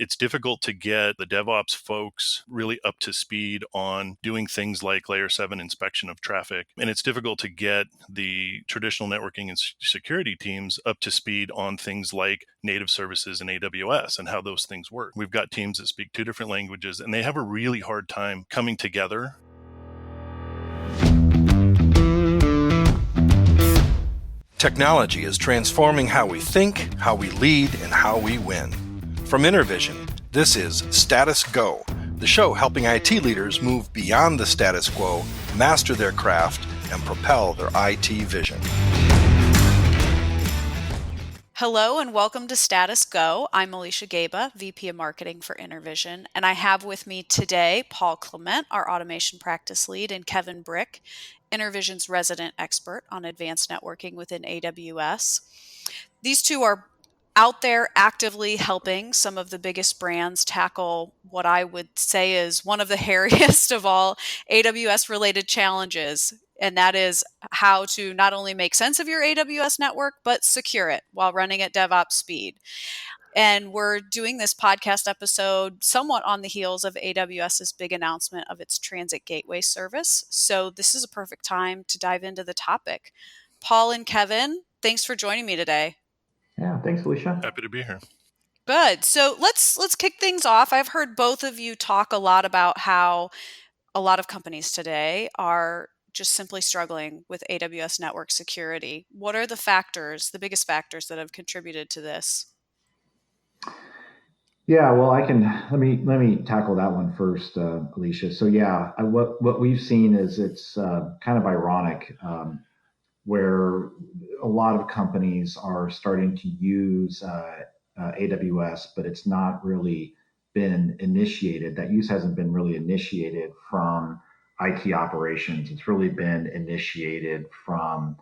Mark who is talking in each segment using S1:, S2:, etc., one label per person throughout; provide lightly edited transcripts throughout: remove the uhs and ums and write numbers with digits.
S1: It's difficult to get the DevOps folks really up to speed on doing things like layer 7 inspection of traffic. And it's difficult to get the traditional networking and security teams up to speed on things like native services and AWS and how those things work. We've got teams that speak two different languages, and they have a really hard time coming together.
S2: Technology is transforming how we think, how we lead, and how we win. From Intervision, this is Status Go, the show helping IT leaders move beyond the status quo, master their craft, and propel their IT vision.
S3: Hello and welcome to Status Go. I'm Alicia Gaba, VP of Marketing for Intervision, and I have with me today Paul Clement, our automation practice lead, and Kevin Brick, Intervision's resident expert on advanced networking within AWS. These two are out there actively helping some of the biggest brands tackle what I would say is one of the hairiest of all AWS-related challenges, and that is how to not only make sense of your AWS network, but secure it while running at DevOps speed. And we're doing this podcast episode somewhat on the heels of AWS's big announcement of its Transit Gateway service. So this is a perfect time to dive into the topic. Paul and Kevin, thanks for joining me today.
S4: Yeah, thanks, Alicia.
S1: Happy to be here.
S3: Good. So let's kick things off. I've heard both of you talk a lot about how a lot of companies today are just simply struggling with AWS network security. What are the biggest factors that have contributed to this?
S4: Yeah, well, let me tackle that one first, Alicia. So yeah, what we've seen is it's kind of ironic where a lot of companies are starting to use AWS, but it's not really been initiated. That use hasn't been really initiated from IT operations. It's really been initiated from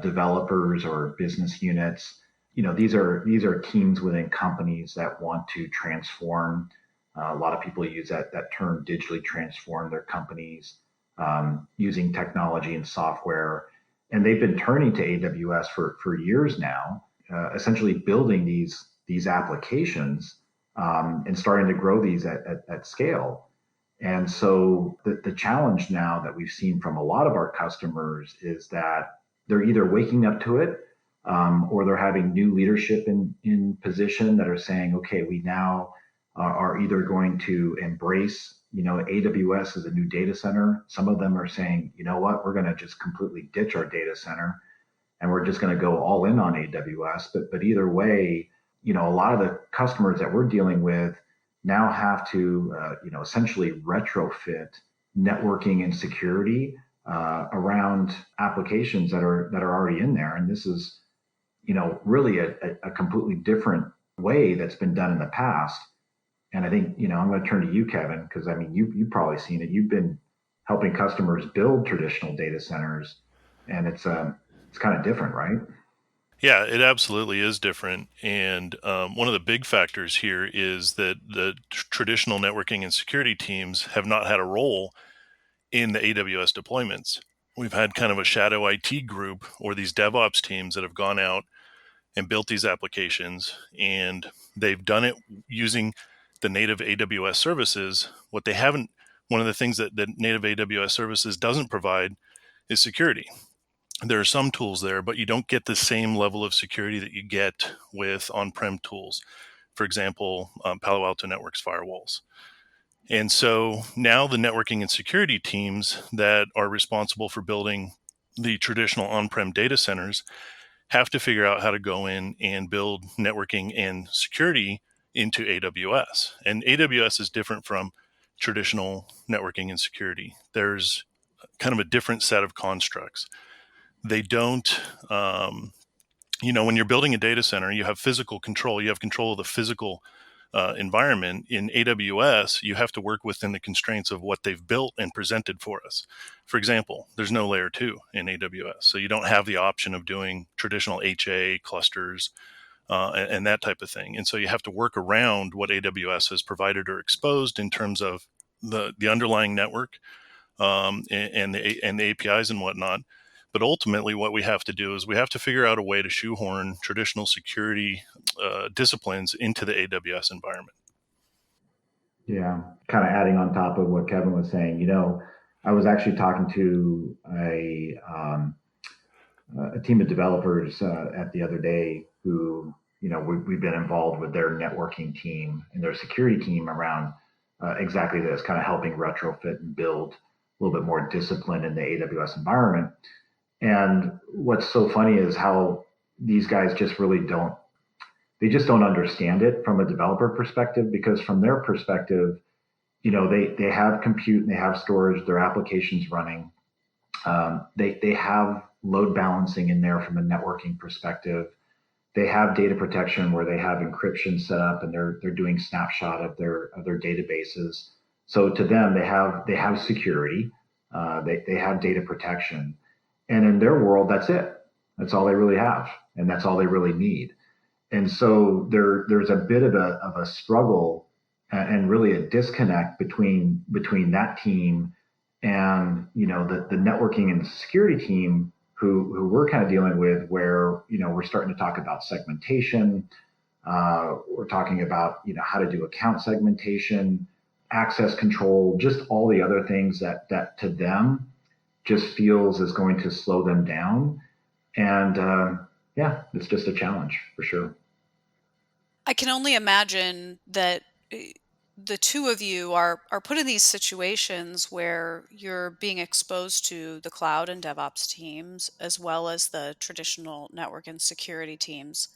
S4: developers or business units. These are teams within companies that want to transform. A lot of people use that term, digitally transform their companies using technology and software. And they've been turning to AWS for years now, essentially building these applications and starting to grow these at scale. And so the challenge now that we've seen from a lot of our customers is that they're either waking up to it or they're having new leadership in position that are saying, okay, we now are either going to embrace, AWS as a new data center. Some of them are saying, you know what, we're going to just completely ditch our data center and we're just going to go all in on AWS. But either way, a lot of the customers that we're dealing with now have to, essentially retrofit networking and security around applications that are already in there. And this is, really a completely different way that's been done in the past. And I think, I'm going to turn to you, Kevin, because you've probably seen it. You've been helping customers build traditional data centers, and it's kind of different, right?
S1: Yeah, it absolutely is different. And one of the big factors here is that the traditional networking and security teams have not had a role in the AWS deployments. We've had kind of a shadow IT group or these DevOps teams that have gone out and built these applications, and they've done it using the native AWS services. One of the things that native AWS services doesn't provide is security. There are some tools there, but you don't get the same level of security that you get with on-prem tools. For example, Palo Alto Networks firewalls. And so now the networking and security teams that are responsible for building the traditional on-prem data centers have to figure out how to go in and build networking and security into AWS. And AWS is different from traditional networking and security. There's kind of a different set of constructs. They don't, when you're building a data center, you have physical control. You have control of the physical environment. In AWS, you have to work within the constraints of what they've built and presented for us. For example, there's no layer 2 in AWS, so you don't have the option of doing traditional HA clusters and that type of thing. And so you have to work around what AWS has provided or exposed in terms of the underlying network and the APIs and whatnot. But ultimately, what we have to do is we have to figure out a way to shoehorn traditional security disciplines into the AWS environment.
S4: Yeah, kind of adding on top of what Kevin was saying. I was actually talking to a team of developers at the other day who, we've been involved with their networking team and their security team around exactly this, kind of helping retrofit and build a little bit more discipline in the AWS environment. And what's so funny is how these guys just really don't, they just don't understand it from a developer perspective, because from their perspective, they have compute and they have storage, their applications running. They have load balancing in there from a networking perspective. They have data protection where they have encryption set up and they're doing snapshot of their databases. So to them, they have security, they have data protection, and in their world, that's it. That's all they really have, and that's all they really need. And so there's a bit of a struggle and really a disconnect between that team and the networking and security team who we're kind of dealing with, where we're starting to talk about segmentation. We're talking about how to do account segmentation, access control, just all the other things that to them just feels is going to slow them down. And yeah, it's just a challenge for sure.
S3: I can only imagine that the two of you are put in these situations where you're being exposed to the cloud and DevOps teams as well as the traditional network and security teams.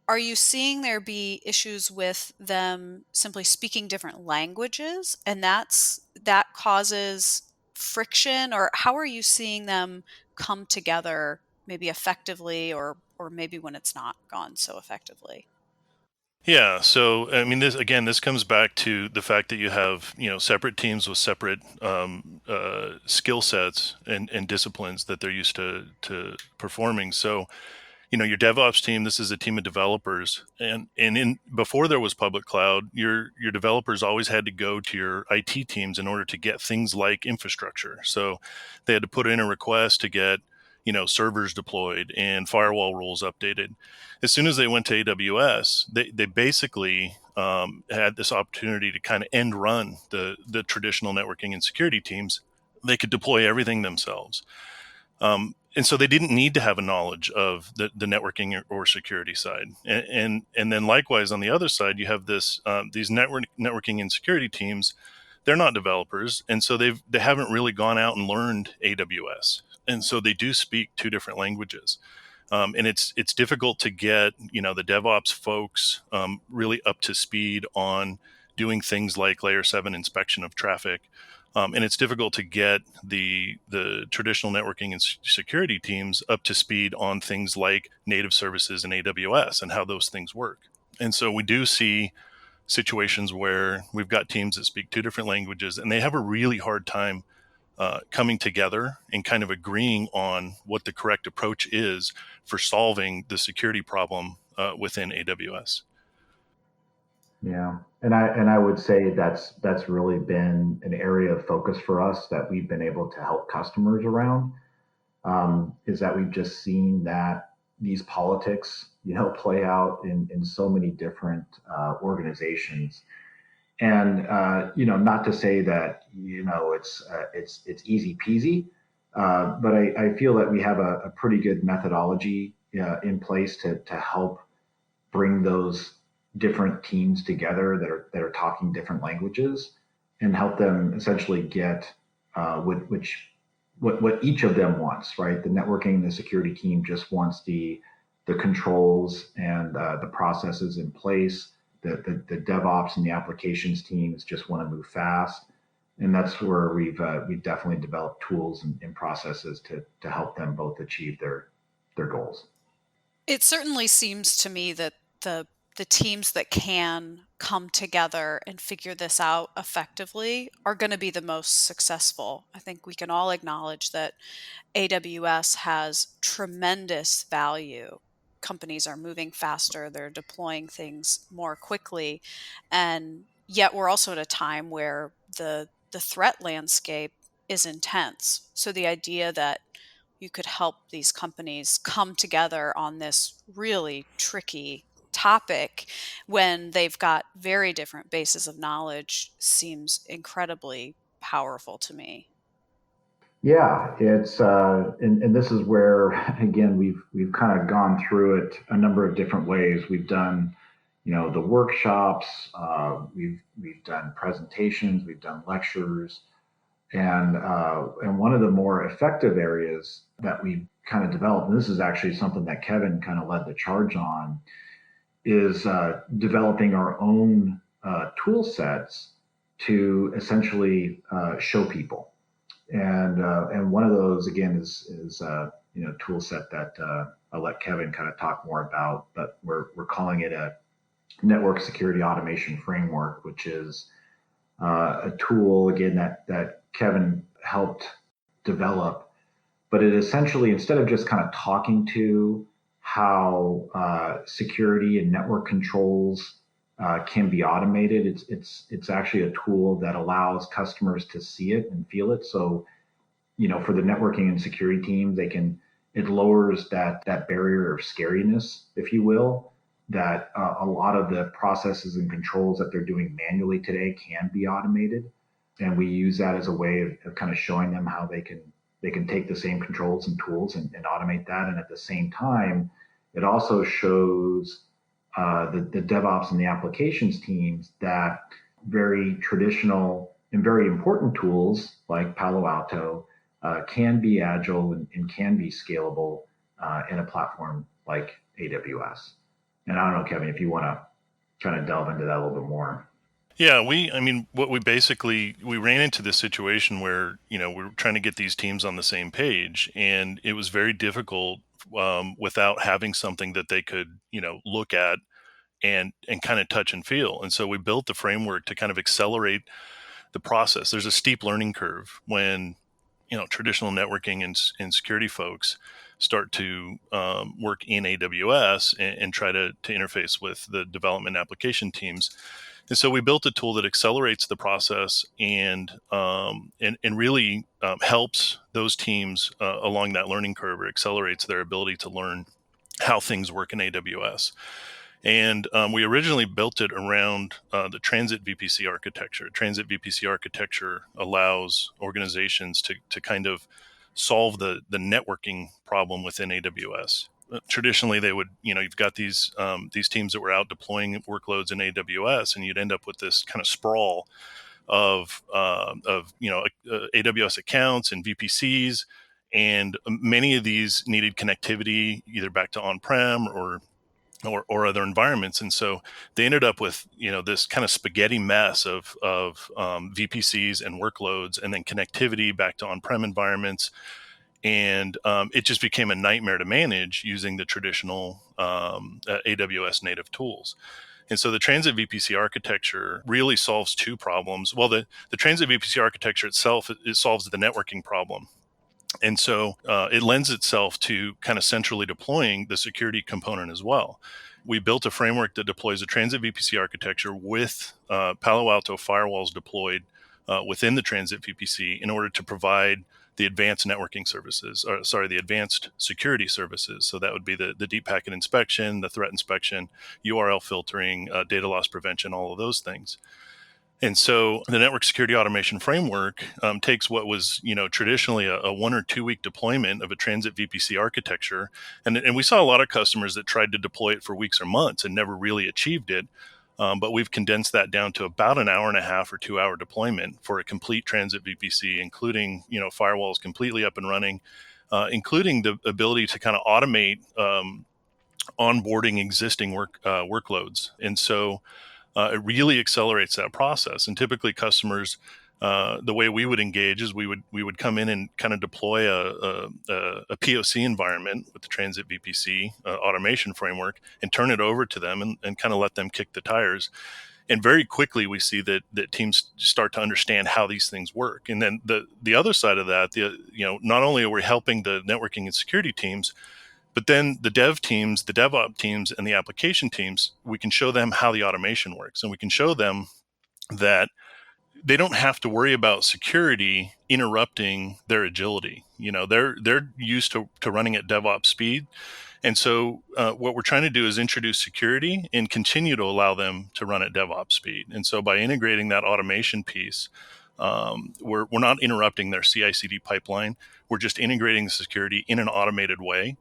S3: Are you seeing there be issues with them simply speaking different languages, and that causes friction, or how are you seeing them come together maybe effectively, or maybe when it's not gone so effectively?
S1: Yeah, so I mean, this comes back to the fact that you have separate teams with separate skill sets and disciplines that they're used to performing. So your DevOps team, this is a team of developers, and in before there was public cloud, your developers always had to go to your IT teams in order to get things like infrastructure. So they had to put in a request to get servers deployed and firewall rules updated. As soon as they went to AWS, they basically had this opportunity to kind of end run the traditional networking and security teams. They could deploy everything themselves. And so they didn't need to have a knowledge of the networking or security side. And then likewise on the other side, you have these networking and security teams. They're not developers, and so they haven't really gone out and learned AWS, and so they do speak two different languages. And it's difficult to get the DevOps folks really up to speed on doing things like layer 7 inspection of traffic. And it's difficult to get the traditional networking and security teams up to speed on things like native services in AWS and how those things work. And so we do see situations where we've got teams that speak two different languages, and they have a really hard time coming together and kind of agreeing on what the correct approach is for solving the security problem within AWS.
S4: Yeah, and I would say that's really been an area of focus for us that we've been able to help customers around. Is that we've just seen that these politics, play out in so many different organizations. And not to say that it's easy peasy, but I feel that we have a pretty good methodology in place to help bring those different teams together that are talking different languages, and help them essentially get what each of them wants. Right, the networking and the security team just wants the controls and the processes in place. The DevOps and the applications teams just want to move fast, and that's where we've definitely developed tools and processes to help them both achieve their goals.
S3: It certainly seems to me that the teams that can come together and figure this out effectively are going to be the most successful. I think we can all acknowledge that AWS has tremendous value. Companies are moving faster, they're deploying things more quickly, and yet we're also at a time where the threat landscape is intense. So the idea that you could help these companies come together on this really tricky topic when they've got very different bases of knowledge seems incredibly powerful to me.
S4: Yeah, it's and this is where again we've kind of gone through it a number of different ways. We've done, the workshops, we've done presentations, we've done lectures, and one of the more effective areas that we've kind of developed, and this is actually something that Kevin kind of led the charge on, is developing our own tool sets to essentially show people. And one of those again is tool set that I'll let Kevin kind of talk more about, but we're calling it a network security automation framework, which is a tool again that Kevin helped develop. But it essentially, instead of just kind of talking to how security and network controls can be automated, it's actually a tool that allows customers to see it and feel it. So, for the networking and security team, it lowers that barrier of scariness, if you will, that a lot of the processes and controls that they're doing manually today can be automated. And we use that as a way of kind of showing them how they can take the same controls and tools and automate that. And at the same time, it also shows the DevOps and the applications teams that very traditional and very important tools like Palo Alto can be agile and can be scalable in a platform like AWS. And I don't know, Kevin, if you want to kind of delve into that a little bit more.
S1: Yeah, what we ran into this situation where, we're trying to get these teams on the same page, and it was very difficult without having something that they could, look at and kind of touch and feel. And so we built the framework to kind of accelerate the process. There's a steep learning curve when, traditional networking and security folks start to work in AWS and try to interface with the development application teams. And so we built a tool that accelerates the process and really helps those teams along that learning curve, or accelerates their ability to learn how things work in AWS. And we originally built it around the transit VPC architecture. Transit VPC architecture allows organizations to kind of solve the networking problem within AWS. Traditionally, they would, you've got these teams that were out deploying workloads in AWS, and you'd end up with this kind of sprawl of AWS accounts and VPCs, and many of these needed connectivity either back to on-prem or other environments. And so they ended up with, this kind of spaghetti mess of VPCs and workloads, and then connectivity back to on-prem environments. And it just became a nightmare to manage using the traditional AWS native tools. And so the transit VPC architecture really solves two problems. Well, the transit VPC architecture itself, it solves the networking problem. And so it lends itself to kind of centrally deploying the security component as well. We built a framework that deploys a transit VPC architecture with Palo Alto firewalls deployed within the transit VPC in order to provide the advanced networking services, the advanced security services. So that would be the deep packet inspection, the threat inspection, URL filtering, data loss prevention, all of those things. And so the network security automation framework takes what was, traditionally a 1 or 2 week deployment of a transit VPC architecture. And we saw a lot of customers that tried to deploy it for weeks or months and never really achieved it. But we've condensed that down to about an hour and a half or 2 hour deployment for a complete transit VPC, including, firewalls completely up and running, including the ability to kind of automate onboarding existing workloads. And so it really accelerates that process. And typically customers, the way we would engage is we would come in and kind of deploy a POC environment with the transit VPC automation framework and turn it over to them and kind of let them kick the tires. And very quickly we see that teams start to understand how these things work. And then the other side of that, not only are we helping the networking and security teams, but then the dev teams, the DevOps teams, and the application teams, we can show them how the automation works. And we can show them that they don't have to worry about security interrupting their agility. They're used to running at DevOps speed. And so what we're trying to do is introduce security and continue to allow them to run at DevOps speed. And so by integrating that automation piece, we're not interrupting their CI/CD pipeline. We're just integrating the security in an automated way.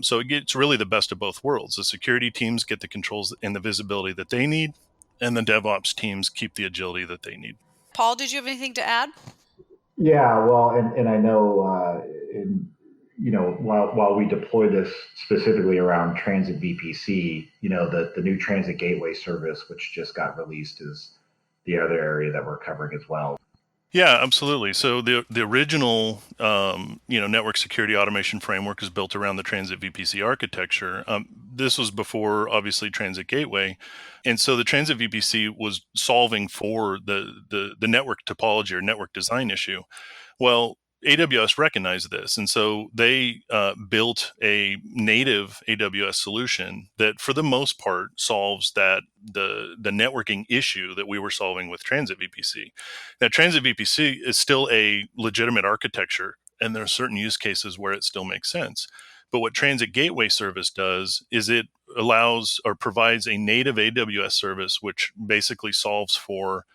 S1: So it gets really the best of both worlds. The security teams get the controls and the visibility that they need, and the DevOps teams keep the agility that they need.
S3: Paul, did you have anything to add?
S4: Yeah, well, and I know, while we deploy this specifically around Transit VPC, the new Transit Gateway service, which just got released, is the other area that we're covering as well.
S1: Yeah, absolutely. So the original network security automation framework is built around the Transit VPC architecture. This was before obviously Transit Gateway, and so the Transit VPC was solving for the network topology or network design issue. Well, AWS recognized this, and so they built a native AWS solution that, for the most part, solves the networking issue that we were solving with Transit VPC. Now, Transit VPC is still a legitimate architecture, and there are certain use cases where it still makes sense. But what Transit Gateway Service does is it allows or provides a native AWS service, which basically solves for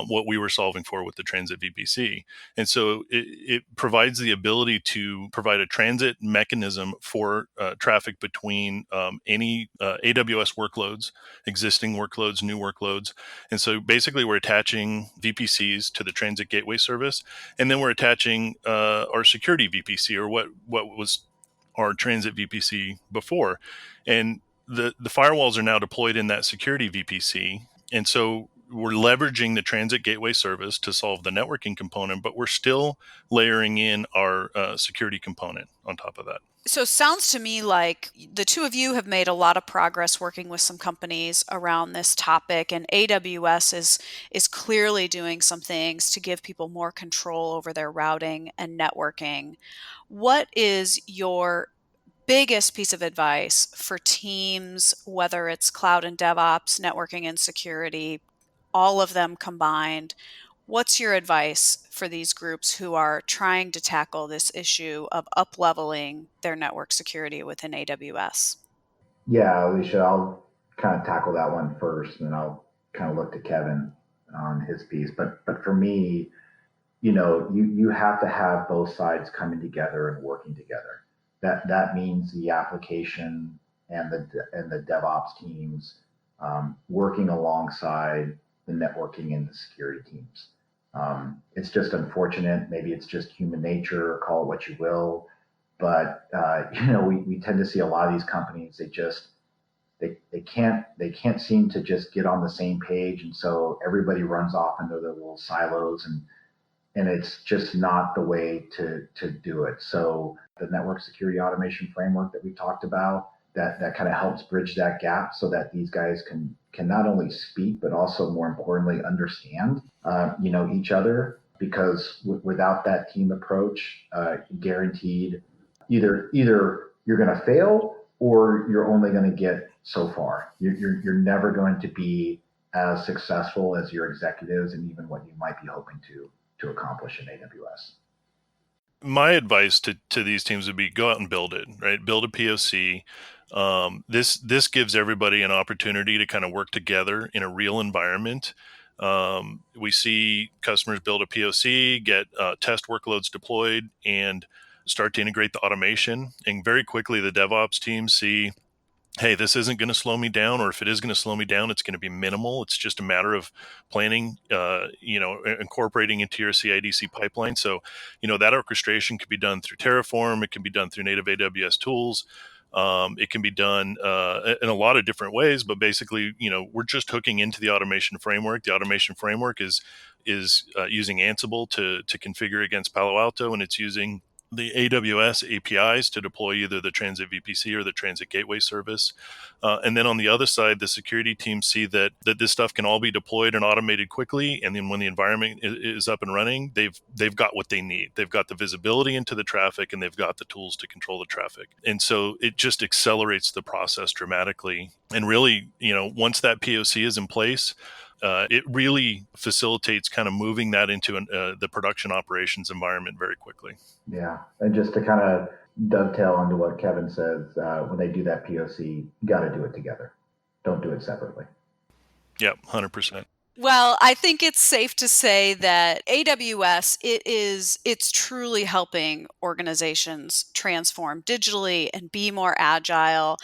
S1: what we were solving for with the Transit VPC. And so it provides the ability to provide a transit mechanism for traffic between any AWS workloads, existing workloads, new workloads. And so basically we're attaching VPCs to the Transit Gateway Service, and then we're attaching our security VPC, or what was our Transit VPC before. And the firewalls are now deployed in that security VPC. And so we're leveraging the Transit Gateway Service to solve the networking component, but we're still layering in our security component on top of that.
S3: So it sounds to me like the two of you have made a lot of progress working with some companies around this topic, and AWS is clearly doing some things to give people more control over their routing and networking. What is your biggest piece of advice for teams, whether it's cloud and DevOps, networking and security, all of them combined? What's your advice for these groups who are trying to tackle this issue of up-leveling their network security within AWS?
S4: Yeah, Alicia, I'll kind of tackle that one first, and then I'll kind of look to Kevin on his piece. But for me, you have to have both sides coming together and working together. That means the application and the DevOps teams working alongside the networking and the security teams. It's just unfortunate. Maybe it's just human nature, call it what you will. But we tend to see a lot of these companies. They can't seem to just get on the same page, and so everybody runs off into their little silos, and it's just not the way to do it. So the network security automation framework that we talked about, that kind of helps bridge that gap so that these guys can not only speak, but also more importantly, understand, each other, because without that team approach, guaranteed either you're going to fail or you're only going to get so far. You're never going to be as successful as your executives and even what you might be hoping to accomplish in AWS.
S1: My advice to these teams would be go out and build it, right? Build a POC. This gives everybody an opportunity to kind of work together in a real environment. We see customers build a POC, get test workloads deployed, and start to integrate the automation. And very quickly, the DevOps teams see, hey, this isn't going to slow me down, or if it is going to slow me down, it's going to be minimal. It's just a matter of planning, incorporating into your CI/CD pipeline. So, that orchestration could be done through Terraform. It can be done through native AWS tools. It can be done in a lot of different ways, but basically, we're just hooking into the automation framework. The automation framework is using Ansible to configure against Palo Alto, and it's using the AWS APIs to deploy either the Transit VPC or the Transit Gateway Service. And then on the other side, the security teams see that this stuff can all be deployed and automated quickly. And then when the environment is up and running, they've got what they need. They've got the visibility into the traffic, and they've got the tools to control the traffic. And so it just accelerates the process dramatically. And really, once that POC is in place, it really facilitates kind of moving that into the production operations environment very quickly.
S4: Yeah, and just to kind of dovetail onto what Kevin says, when they do that POC, you got to do it together. Don't do it separately.
S1: Yep, 100%.
S3: Well, I think it's safe to say that AWS, it's truly helping organizations transform digitally and be more agile.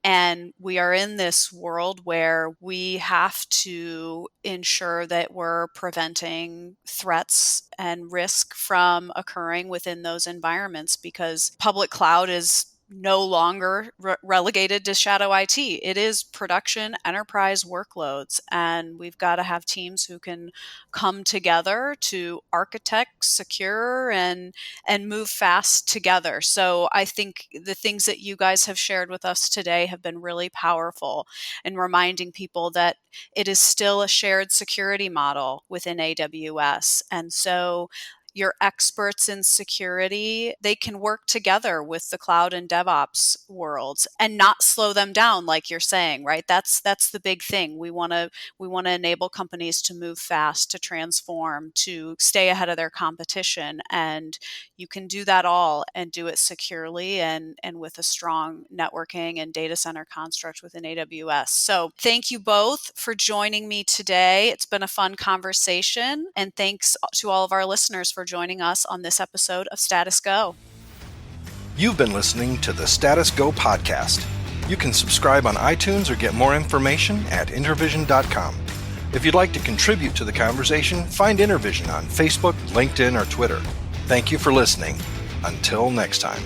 S3: And we are in this world where we have to ensure that we're preventing threats and risk from occurring within those environments, because public cloud is no longer relegated to shadow IT. It is production enterprise workloads, and we've got to have teams who can come together to architect, secure, and move fast together. So I think the things that you guys have shared with us today have been really powerful in reminding people that it is still a shared security model within AWS. And so your experts in security, they can work together with the cloud and DevOps worlds and not slow them down, like you're saying, right? That's the big thing. We want to enable companies to move fast, to transform, to stay ahead of their competition. And you can do that all and do it securely and with a strong networking and data center construct within AWS. So thank you both for joining me today. It's been a fun conversation. And thanks to all of our listeners for joining us on this episode of Status Go.
S2: You've been listening to the Status Go podcast. You can subscribe on iTunes or get more information at intervision.com. If you'd like to contribute to the conversation, find Intervision on Facebook, LinkedIn, or Twitter. Thank you for listening. Until next time.